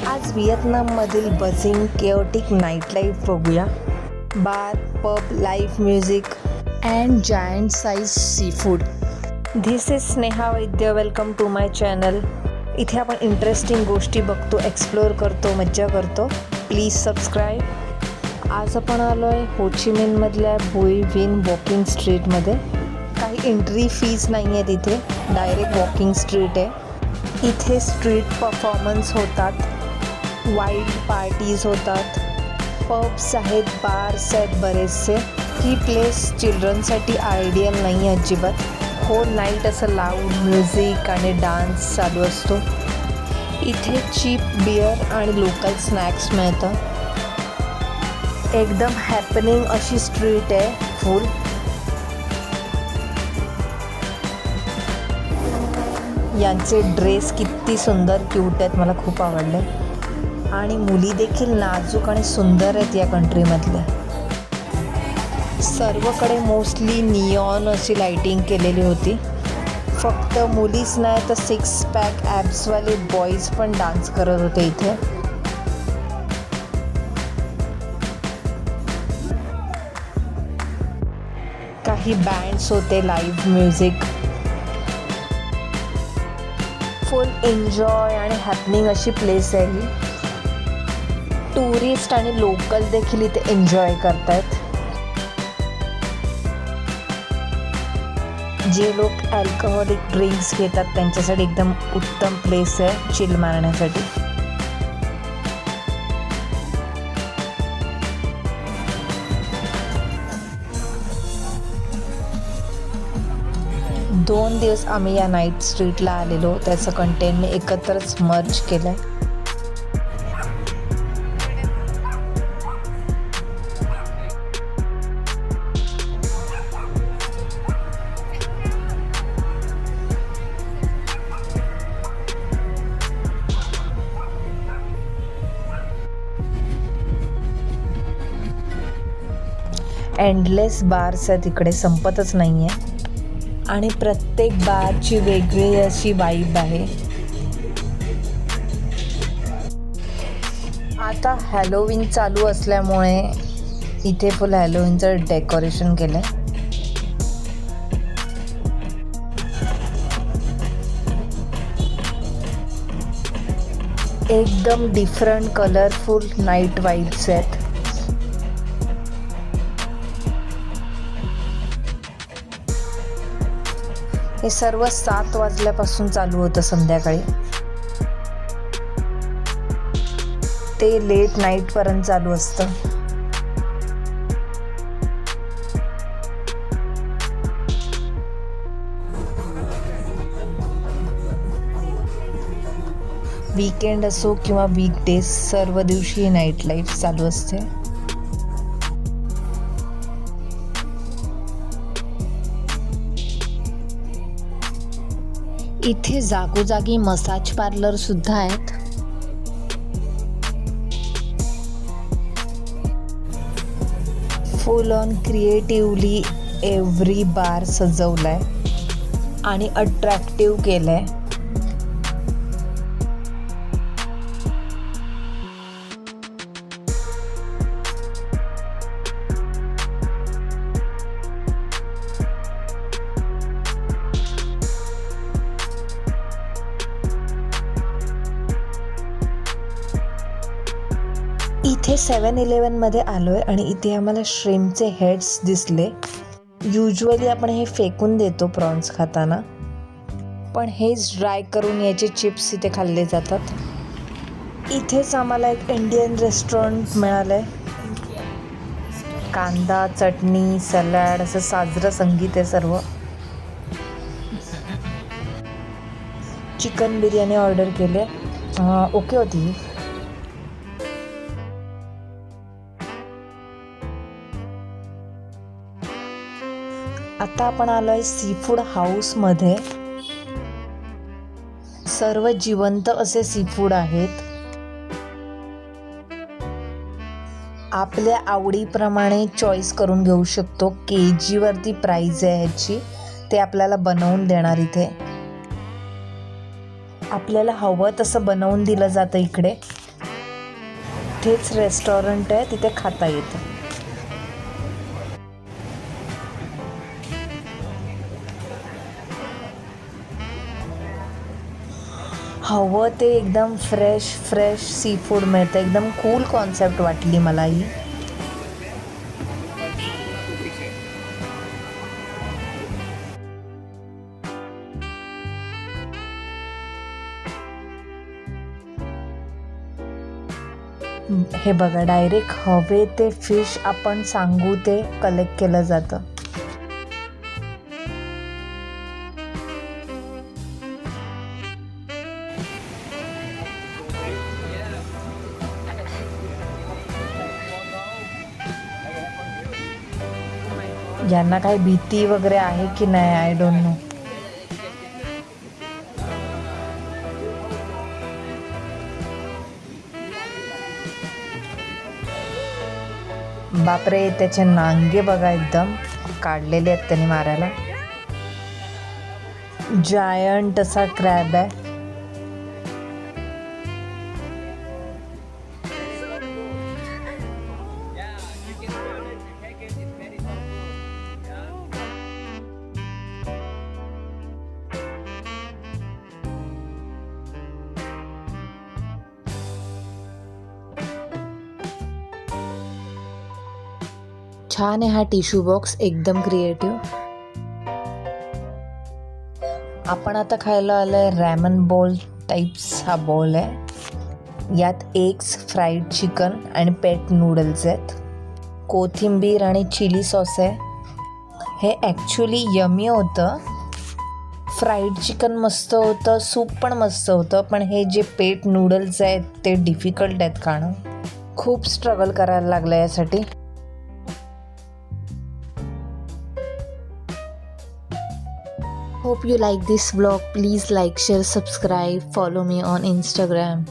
आज व्हिएतनाममधील buzzing chaotic night life बघूया. Bar, pub, live music and giant size seafood. This is Sneha Vaidya. Welcome to my channel. इथे आपण interesting गोष्टी बघतो, एक्सप्लोअर करतो, मज्जा करतो. Please subscribe. आज आपण आलो आहे होचिमिनमधल्या बुई विन वॉकिंग स्ट्रीटमध्ये. काही एंट्री फीज नाही आहेत इथे, डायरेक्ट वॉकिंग स्ट्रीट आहे. इथे स्ट्रीट परफॉर्मन्स होतात, वाईल्ड पार्टीज होतात, पब्स आहेत, बार्स आहेत बरेचसे. ही प्लेस चिल्ड्रनसाठी आयडियल नाही अजिबात. होल नाईट असं लाऊड म्युझिक आणि डान्स चालू असतो. इथे चीप बियर आणि लोकल स्नॅक्स मिळतं. एकदम हॅपनिंग अशी स्ट्रीट आहे फुल. यांचे ड्रेस किती सुंदर क्यूट आहेत, मला खूप आवडले. आणि मुली देखील नाजूक आणि सुंदर आहेत या कंट्रीमधल्या. सर्वकडे मोस्टली निऑन अशी लाईटिंग केलेली होती. फक्त मुलीच नाही तर 6 पॅक ॲब्सवाले बॉईज पण डान्स करत होते इथे. काही बँड्स होते, लाईव्ह म्युझिक. फुल एन्जॉय आणि हॅपनिंग अशी प्लेस आहे ही. टुरिस्ट आणि लोकल देखील इथे एन्जॉय करतात. जे लोक अल्कोहोलिक ड्रिंक्स घेतात त्यांच्यासाठी एकदम उत्तम प्लेस आहे चिल मारण्यासाठी. दोन दिवस आम्ही या नाईट स्ट्रीटला आलेलो, त्याचं कंटेंट मी एकत्रच मर्ज केलं आहे. एंडलेस बार्स आहेत इकडे, संपतच नाही आहे. आणि प्रत्येक बारची वेगळी अशी वाईब आहे. आता हॅलोवीन चालू असल्यामुळे इथे फुल हॅलोवीनचं डेकोरेशन केलं आहे. एकदम डिफरंट कलरफुल नाईट वाईब्स आहेत. हे सर्व 7 वाजल्यापासून चालू होतं संध्याकाळी. ते लेट नाईटपर्यंत चालू असतं. वीकेंड असो किंवा वीकडेज, सर्व दिवशी नाईट लाईफ चालू असते. इथे जागोजागी मसाज पार्लर सुद्धा आहेत. फुल ऑन क्रिएटिव्हली एव्हरी बार सजवलाय आणि अट्रॅक्टिव्ह केलंय. इथे 7-Elevenमध्ये आलो आहे आणि इथे आम्हाला श्रिम्पचे हेड्स दिसले. युजली आपण हे फेकून देतो प्रॉन्स खाताना, पण हेच ड्राय करून याचे चिप्स इथे खाल्ले जातात. इथेच आम्हाला एक इंडियन रेस्टॉरंट मिळालं आहे. कांदा, चटणी, सॅलड असं साजरं संगीत आहे सर्व. चिकन बिर्याणी ऑर्डर केले, ओके होती. आता आपण आलो आहे सी फूड हाऊसमध्ये. सर्व जिवंत असे सी फूड आहेत. आपल्या आवडीप्रमाणे चॉईस करून घेऊ शकतो. KG वरती प्राईज आहे ह्याची. ते आपल्याला बनवून देणार इथे. आपल्याला हवं तसं बनवून दिलं जातं इकडे. इथेच रेस्टॉरंट आहे, तिथे खाता येतं. हवं ते एकदम फ्रेश सी फूड मिळतं. एकदम कूल कॉन्सेप्ट वाटली मला ही. हे बघा, डायरेक्ट हवे ते फिश आपण सांगू ते कलेक्ट केलं जातं. यांना काही भीती वगैरे आहे की नाही, आय डोंट नो. बापरे, त्याचे नांगे बघा, एकदम काढलेले आहेत त्यांनी मारायला. जायंट असा क्रॅब आहे. छान आहे हा टिश्यू बॉक्स, एकदम क्रिएटिव्ह. आपण आता खायला आलोय रॅमन बॉल टाइप्स. हा बॉल आहे. यात एग्स, फ्राईड चिकन आणि पेट नूडल्स आहेत. कोथिंबीर आणि चिली सॉस आहे. हे ॲक्च्युली यमी होतं. फ्राईड चिकन मस्त होतं, सूप पण मस्त होतं, पण हे जे पेट नूडल्स आहेत ते डिफिकल्ट आहेत खाणं. खूप स्ट्रगल करायला लागलं यासाठी. Hope you like this vlog. Please like, share, subscribe, follow me on Instagram.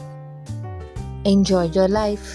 Enjoy your life.